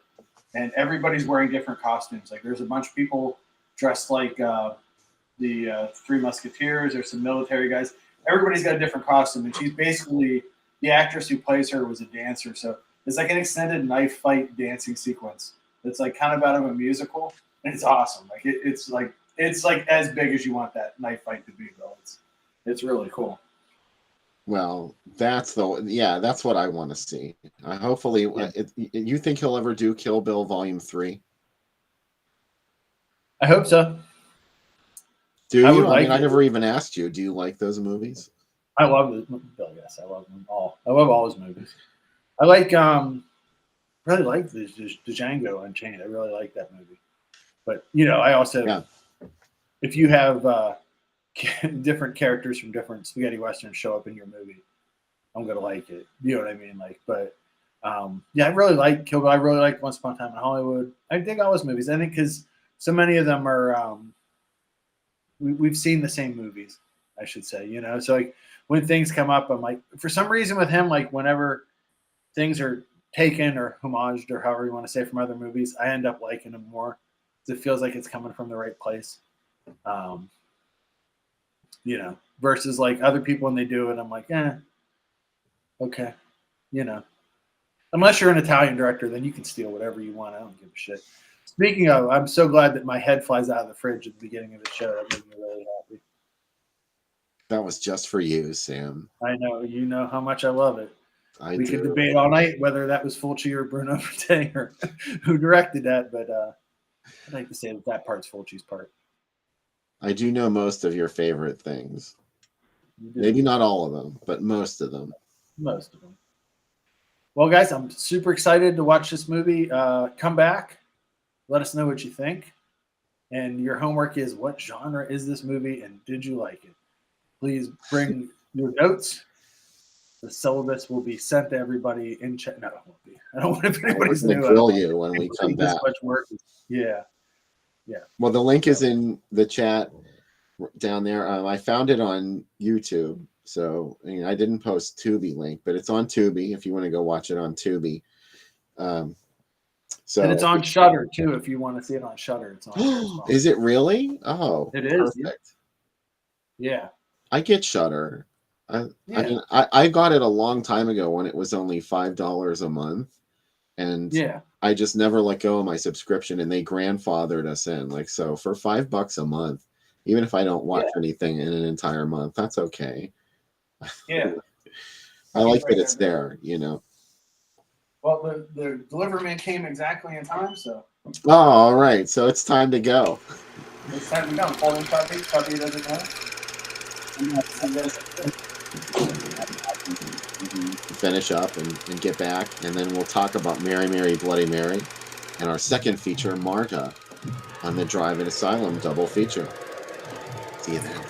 H: and everybody's wearing different costumes. Like there's a bunch of people dressed like the Three Musketeers. There's some military guys. Everybody's got a different costume, and she's basically the actress who plays her was a dancer. So it's like an extended knife fight dancing sequence. It's like kind of out of a musical, and it's awesome. Like it's like as big as you want that knife fight to be, though. It's really cool.
F: Well, that's what I want to see. Hopefully, you think he'll ever do Kill Bill Volume 3?
H: I hope so.
F: Do you?
H: would
F: I
H: like
F: mean, I
H: it.
F: never even asked you. Do you like those movies?
H: I love Bill. Yes, I love them all. I love all his movies. I like really like the Django Unchained. I really like that movie. But I also if you have different characters from different spaghetti westerns show up in your movie, I'm gonna like it. You know what I mean? Like, but I really like Kill Bill. I really like Once Upon a Time in Hollywood. I dig all his movies. I think because so many of them are we've seen the same movies, I should say. So like when things come up, I'm like, for some reason with him, like whenever things are taken or homaged or however you want to say from other movies, I end up liking them more because it feels like it's coming from the right place. Versus like other people when they do it, I'm like, okay, Unless you're an Italian director, then you can steal whatever you want. I don't give a shit. Speaking of, I'm so glad that my head flies out of the fridge at the beginning of the show. That made me really happy.
F: That was just for you, Sam.
H: I know. You know how much I love it. We
F: do.
H: could debate all night whether that was Fulci or Bruno Mattei or who directed that, but I'd like to say that part's Fulci's part.
F: I do know most of your favorite things. Maybe not all of them, but most of them.
H: Most of them. Well, guys, I'm super excited to watch this movie. Come back. Let us know what you think. And your homework is, what genre is this movie and did you like it? Please bring your notes. The syllabus will be sent to everybody in chat. No, it won't be. I don't want if anybody's new.
F: Grill you when we come back.
H: Much work. Yeah.
F: Well, the link is in the chat down there. I found it on YouTube. So I didn't post Tubi link, but it's on Tubi if you want to go watch it on Tubi. And
H: it's on Shudder too. If you want to see it on Shudder, it's on. Well.
F: Is it really? Oh,
H: it is.
F: Perfect.
H: Yeah.
F: I get Shudder. I got it a long time ago when it was only $5 a month, and I just never let go of my subscription, and they grandfathered us in. Like, so for $5 a month, even if I don't watch anything in an entire month, that's okay.
H: Yeah.
F: I like that it's there,
H: Well, the delivery man came exactly in time, so.
F: Oh, all right. So it's time to go.
H: It's time to go. Holding Chubby. Chubby doesn't know.
F: Finish up and get back, and then we'll talk about Mary, Mary, Bloody Mary, and our second feature, Marta, on the Drive-In Asylum double feature. See you then.